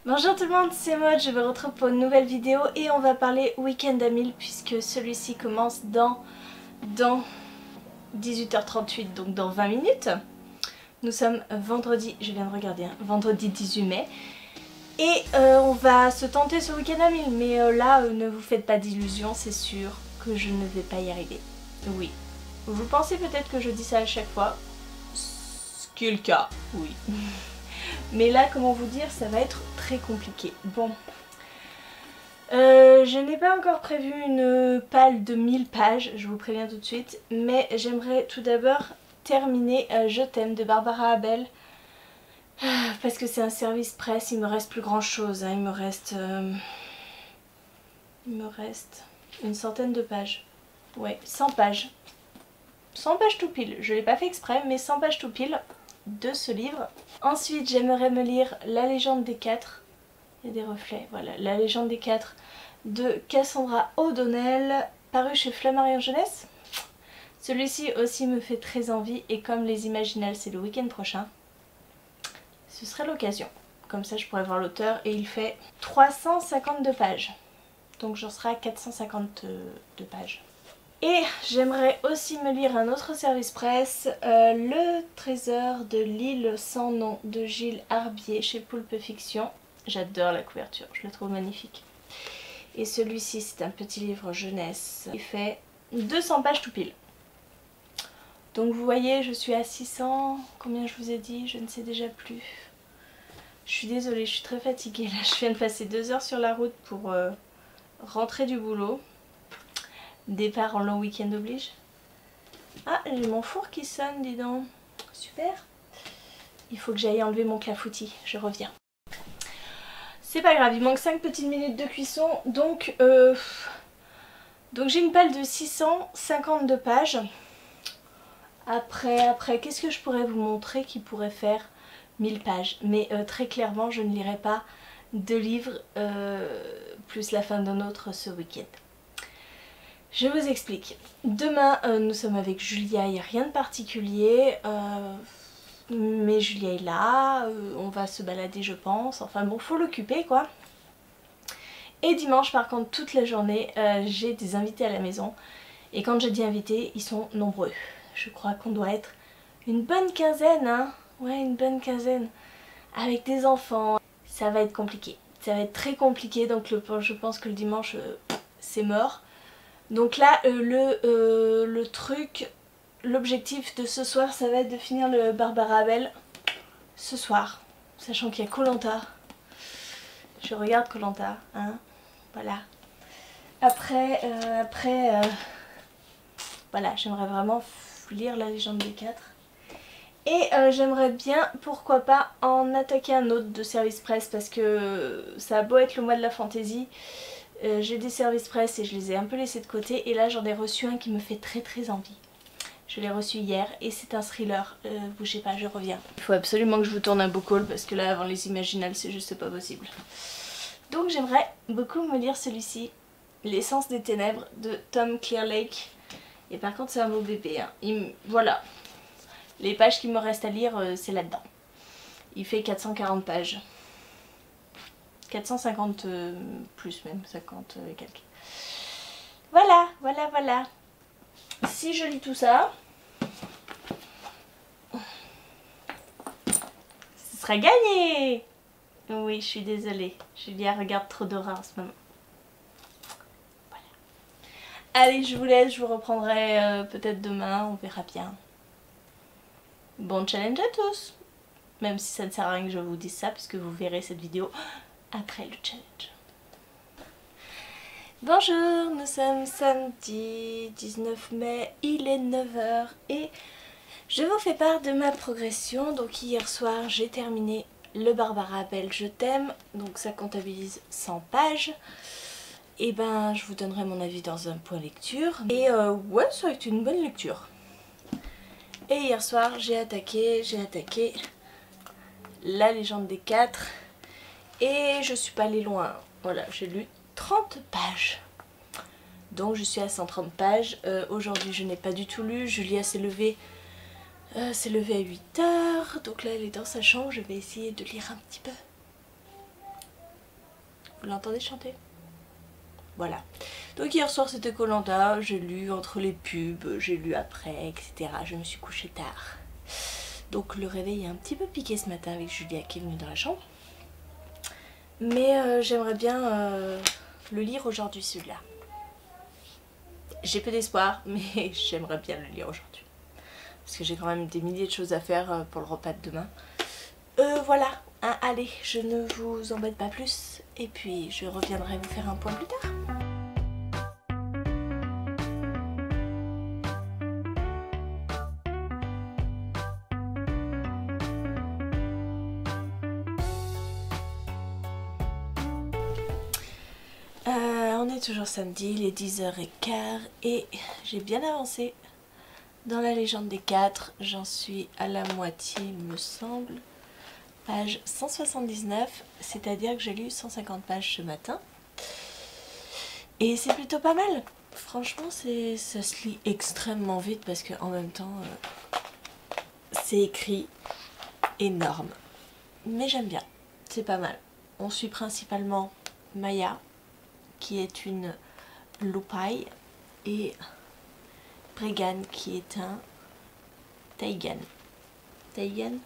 Bonjour tout le monde, c'est Maud, je vous retrouve pour une nouvelle vidéo et on va parler week-end à 1000 puisque celui-ci commence dans 18h38, donc dans 20 minutes. Nous sommes vendredi, je viens de regarder, hein, vendredi 18 mai. Et on va se tenter ce week-end à 1000, mais là ne vous faites pas d'illusions, c'est sûr que je ne vais pas y arriver. Oui, vous pensez peut-être que je dis ça à chaque fois, ce qui est le cas, oui. Mais là, comment vous dire, ça va être très compliqué. Bon, je n'ai pas encore prévu une palle de 1000 pages, je vous préviens tout de suite. Mais j'aimerais tout d'abord terminer Je t'aime de Barbara Abel. Parce que c'est un service presse, il me reste plus grand chose. Hein. Il me reste une centaine de pages. Ouais, 100 pages. 100 pages tout pile. Je l'ai pas fait exprès, mais 100 pages tout pile de ce livre. Ensuite, j'aimerais me lire La légende des quatre. Il y a des reflets, voilà. La légende des quatre de Cassandra O'Donnell, paru chez Flammarion Jeunesse. Celui-ci aussi me fait très envie et comme les Imaginales c'est le week-end prochain, ce serait l'occasion. Comme ça je pourrais voir l'auteur et il fait 352 pages. Donc j'en serai à 452 pages. Et j'aimerais aussi me lire un autre service presse, Le trésor de l'île sans nom de Gilles Arbier chez Poulpe Fiction. J'adore la couverture, je la trouve magnifique. Et celui-ci c'est un petit livre jeunesse. Il fait 200 pages tout pile. Donc vous voyez, je suis à 600, combien je vous ai dit, je ne sais déjà plus. Je suis désolée, je suis très fatiguée là, je viens de passer 2 heures sur la route pour rentrer du boulot. Départ en long week-end oblige. Ah, j'ai mon four qui sonne, dis donc. Super. Il faut que j'aille enlever mon clafoutis, je reviens. C'est pas grave, il manque 5 petites minutes de cuisson, donc j'ai une palle de 652 pages. Après, qu'est-ce que je pourrais vous montrer qui pourrait faire 1000 pages? Mais très clairement, je ne lirai pas 2 livres plus la fin d'un autre ce week-end. Je vous explique. Demain, nous sommes avec Julia, il n'y a rien de particulier. Mais Julia est là, on va se balader je pense. Enfin bon, faut l'occuper quoi. Et dimanche par contre, toute la journée, j'ai des invités à la maison. Et quand je dis invités, ils sont nombreux. Je crois qu'on doit être une bonne quinzaine, hein. Ouais, une bonne quinzaine. Avec des enfants. Ça va être compliqué. Ça va être très compliqué, donc je pense que le dimanche, c'est mort. Donc là, le truc, l'objectif de ce soir, ça va être de finir le Barbara Abel ce soir. Sachant qu'il y a Koh Lanta. Je regarde Koh Lanta, hein. Voilà. Après, voilà, j'aimerais vraiment lire La légende des quatre. Et j'aimerais bien, pourquoi pas, en attaquer un autre de service presse parce que ça a beau être le mois de la fantaisie. J'ai des services presse et je les ai un peu laissés de côté et là j'en ai reçu un qui me fait très envie. Je l'ai reçu hier et c'est un thriller, bougez pas, je reviens. Il faut absolument que je vous tourne un book haul parce que là avant les Imaginales c'est juste pas possible. Donc j'aimerais beaucoup me lire celui-ci, L'essence des ténèbres de Tom Clearlake. Et par contre c'est un beau bébé, hein. Voilà, les pages qu'il me reste à lire c'est là-dedans. Il fait 440 pages. 450 plus même, 50 et quelques. Voilà. Si je lis tout ça, ce sera gagné. Oui, je suis désolée. Julia regarde trop d'horreur en ce moment. Voilà. Allez, je vous laisse, je vous reprendrai peut-être demain, on verra bien. Bon challenge à tous. Même si ça ne sert à rien que je vous dise ça, puisque vous verrez cette vidéo après le challenge. Bonjour, nous sommes samedi 19 mai, il est 9 h et je vous fais part de ma progression. Donc hier soir j'ai terminé le Barbara Abel Je t'aime, donc ça comptabilise 100 pages. Et ben je vous donnerai mon avis dans un point lecture. Et ouais, ça a été une bonne lecture. Et hier soir j'ai attaqué La légende des quatre. Et je suis pas allée loin, voilà, j'ai lu 30 pages. Donc je suis à 130 pages. Aujourd'hui je n'ai pas du tout lu. Julia s'est levée à 8 h. Donc là elle est dans sa chambre, je vais essayer de lire un petit peu. Vous l'entendez chanter? Voilà. Donc hier soir c'était Koh-Lanta, j'ai lu entre les pubs, j'ai lu après, etc. Je me suis couchée tard. Donc le réveil est un petit peu piqué ce matin avec Julia qui est venue dans la chambre. Mais j'aimerais bien le lire aujourd'hui celui-là. J'ai peu d'espoir, mais j'aimerais bien le lire aujourd'hui. Parce que j'ai quand même des milliers de choses à faire pour le repas de demain. Voilà, hein, allez, je ne vous embête pas plus. Et puis je reviendrai vous faire un point plus tard. On est toujours samedi, il est 10h15 et j'ai bien avancé dans la légende des 4. J'en suis à la moitié il me semble. Page 179, c'est-à-dire que j'ai lu 150 pages ce matin. Et c'est plutôt pas mal. Franchement, ça se lit extrêmement vite parce qu'en même temps, c'est écrit énorme. Mais j'aime bien, c'est pas mal. On suit principalement Maya, qui est une Lupai, et Bregan, qui est un Taigan. Taigan.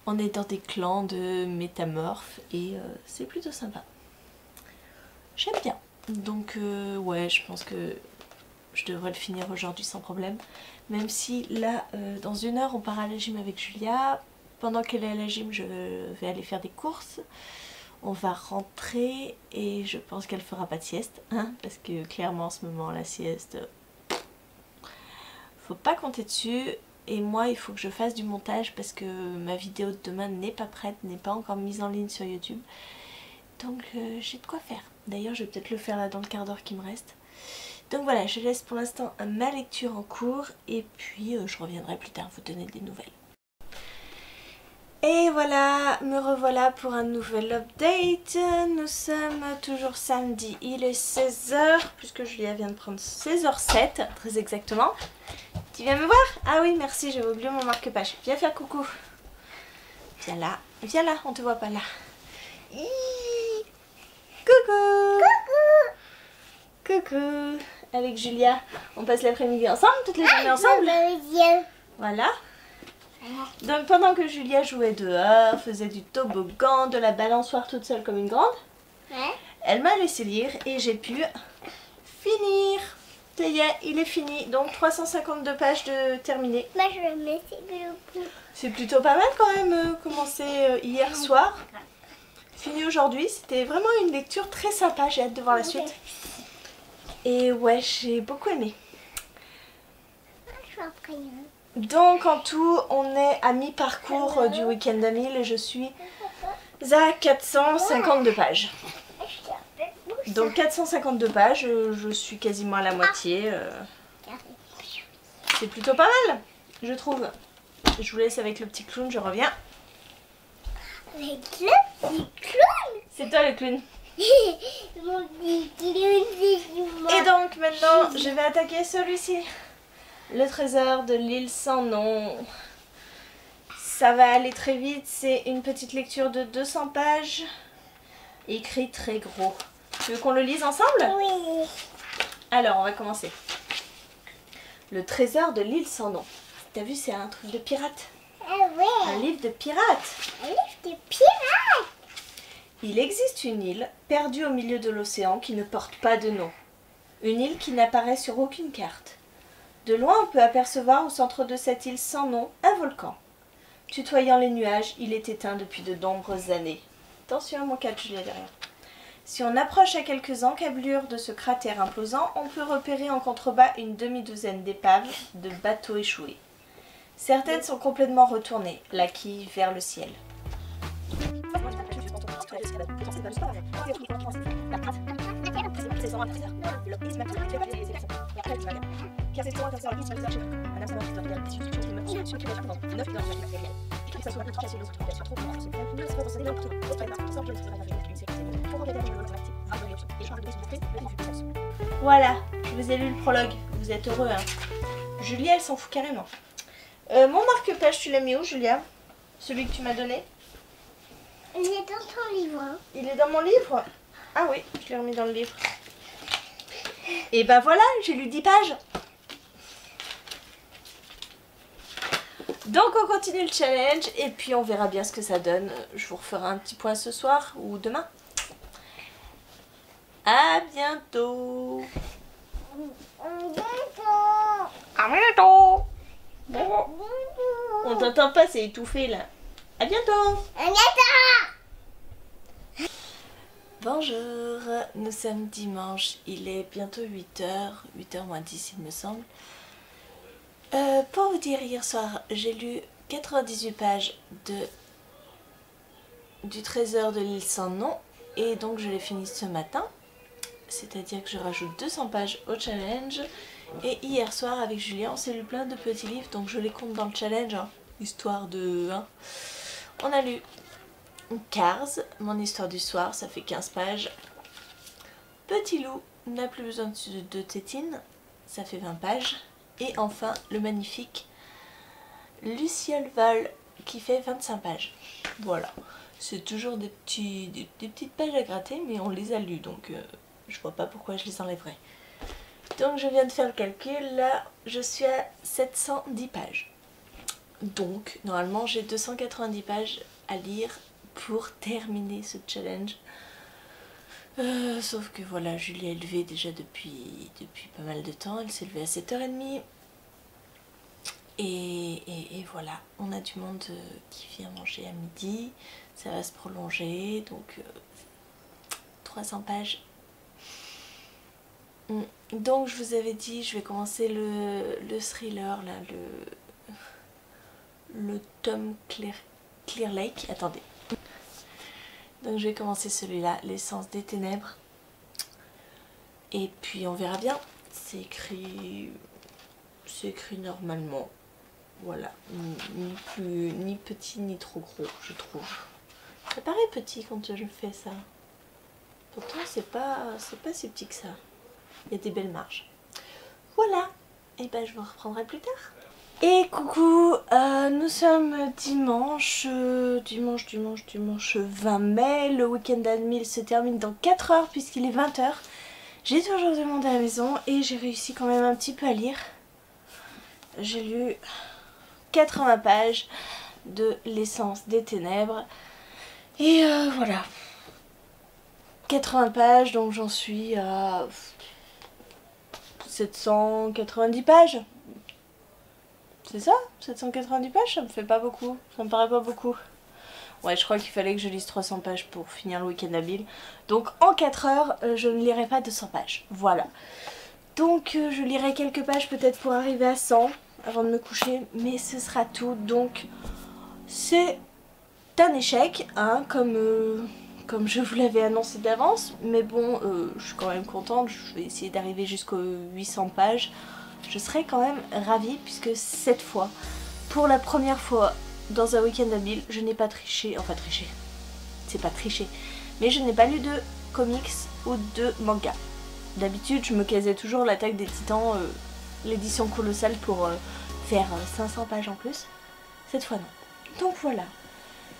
On est dans des clans de métamorphes et c'est plutôt sympa. J'aime bien. Donc ouais, je pense que je devrais le finir aujourd'hui sans problème. Même si là, dans 1 heure, on part à la gym avec Julia. Pendant qu'elle est à la gym, je vais aller faire des courses. On va rentrer et je pense qu'elle fera pas de sieste, hein, parce que clairement en ce moment la sieste, faut pas compter dessus. Et moi il faut que je fasse du montage parce que ma vidéo de demain n'est pas prête, n'est pas encore mise en ligne sur YouTube. Donc j'ai de quoi faire. D'ailleurs je vais peut-être le faire là dans le quart d'heure qui me reste. Donc voilà, je laisse pour l'instant ma lecture en cours et puis je reviendrai plus tard vous donner des nouvelles. Et voilà, me revoilà pour un nouvel update. Nous sommes toujours samedi, il est 16h, puisque Julia vient de prendre 16h07, très exactement. Tu viens me voir? Ah oui, merci, j'avais oublié mon marque-page. Viens faire coucou. Viens là, on te voit pas là. Coucou. Coucou. Coucou. Avec Julia, on passe l'après-midi ensemble, toutes les journées ensemble. Voilà. Donc pendant que Julia jouait dehors, faisait du toboggan, de la balançoire toute seule comme une grande, elle m'a laissé lire et j'ai pu finir. Ça y est, il est fini. Donc 352 pages de terminé. C'est plutôt pas mal quand même, commencé hier soir. Fini aujourd'hui, c'était vraiment une lecture très sympa, j'ai hâte de voir la suite. Et ouais, j'ai beaucoup aimé. Donc en tout, on est à mi-parcours du week-end à 1000 et je suis à 452 pages. Donc 452 pages, je suis quasiment à la moitié. C'est plutôt pas mal, je trouve. Je vous laisse avec le petit clown, je reviens. Avec le petit clown? C'est toi le clown. Mon petit clown, c'est moi. Et donc maintenant, je vais attaquer celui-ci. Le trésor de l'île sans nom. Ça va aller très vite, c'est une petite lecture de 200 pages. Écrit très gros. Tu veux qu'on le lise ensemble? Oui. Alors, on va commencer. Le trésor de l'île sans nom. T'as vu, c'est un truc de pirate. Ah ouais. Un livre de pirate. Un livre de pirate. Il existe une île perdue au milieu de l'océan qui ne porte pas de nom. Une île qui n'apparaît sur aucune carte. De loin, on peut apercevoir au centre de cette île sans nom un volcan. Tutoyant les nuages, il est éteint depuis de nombreuses années. Attention à mon cas de Julia derrière. Si on approche à quelques encablures de ce cratère imposant, on peut repérer en contrebas une demi-douzaine d'épaves de bateaux échoués. Certaines sont complètement retournées, la quille vers le ciel. Voilà, je vous ai lu le prologue, vous êtes heureux hein. Julia elle s'en fout carrément. Mon marque-page tu l'as mis où Julia? Celui que tu m'as donné? Il est dans ton livre. Hein. Il est dans mon livre? Ah oui, je l'ai remis dans le livre. Et ben voilà, j'ai lu 10 pages. Donc on continue le challenge et puis on verra bien ce que ça donne. Je vous referai un petit point ce soir ou demain. À bientôt. À bientôt. Bon. On t'entend pas, c'est étouffé là. À bientôt. À bientôt. Bonjour, nous sommes dimanche, il est bientôt 8h, 8h moins 10 il me semble. Pour vous dire, hier soir, j'ai lu 98 pages du Trésor de l'île sans nom et donc je l'ai fini ce matin. C'est-à-dire que je rajoute 200 pages au challenge. Et hier soir, avec Julien, on s'est lu plein de petits livres, donc je les compte dans le challenge, hein, histoire de... Hein. On a lu Cars, mon histoire du soir, ça fait 15 pages. Petit loup n'a plus besoin de tétine, ça fait 20 pages. Et enfin, le magnifique Luciole Vol, qui fait 25 pages. Voilà, c'est toujours des petites pages à gratter, mais on les a lues, donc je vois pas pourquoi je les enlèverais. Donc je viens de faire le calcul, là je suis à 710 pages. Donc normalement j'ai 290 pages à lire pour terminer ce challenge. Sauf que voilà, Julie est levée déjà depuis pas mal de temps, elle s'est levée à 7h30. Et voilà, on a du monde qui vient manger à midi, ça va se prolonger, donc 300 pages. Donc je vous avais dit, je vais commencer le thriller, là, le Tom Clear Lake. Attendez. Donc je vais commencer celui-là, L'essence des ténèbres. Et puis on verra bien. C'est écrit normalement. Voilà. Ni petit ni trop gros, je trouve. Ça paraît petit quand je fais ça. Pourtant c'est pas si petit que ça. Il y a des belles marges. Voilà. Et ben je vous reprendrai plus tard. Et coucou, nous sommes dimanche 20 mai. Le week-end d'Admil se termine dans 4 heures puisqu'il est 20h. J'ai toujours demandé à la maison et j'ai réussi quand même un petit peu à lire. J'ai lu 80 pages de L'essence des ténèbres. Et voilà. 80 pages, donc j'en suis à 790 pages. C'est ça? 790 pages, ça me fait pas beaucoup. Ça me paraît pas beaucoup. Ouais, je crois qu'il fallait que je lise 300 pages pour finir le week-end à Bill. Donc en 4 heures, je ne lirai pas 200 pages. Voilà. Donc je lirai quelques pages peut-être pour arriver à 100 avant de me coucher. Mais ce sera tout. Donc c'est un échec, hein, comme je vous l'avais annoncé d'avance. Mais bon, je suis quand même contente. Je vais essayer d'arriver jusqu'aux 800 pages. Je serais quand même ravie puisque cette fois, pour la première fois dans un week-end à Bill, je n'ai pas triché, enfin triché, c'est pas triché, mais je n'ai pas lu de comics ou de manga. D'habitude je me casais toujours l'Attaque des Titans, l'édition colossale pour faire 500 pages en plus. Cette fois non. Donc voilà.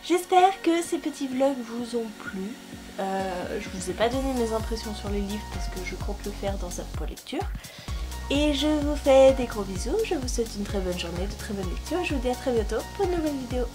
J'espère que ces petits vlogs vous ont plu. Je vous ai pas donné mes impressions sur les livres parce que je compte le faire dans un point lecture. Et je vous fais des gros bisous, je vous souhaite une très bonne journée, de très bonnes lectures, je vous dis à très bientôt pour une nouvelle vidéo.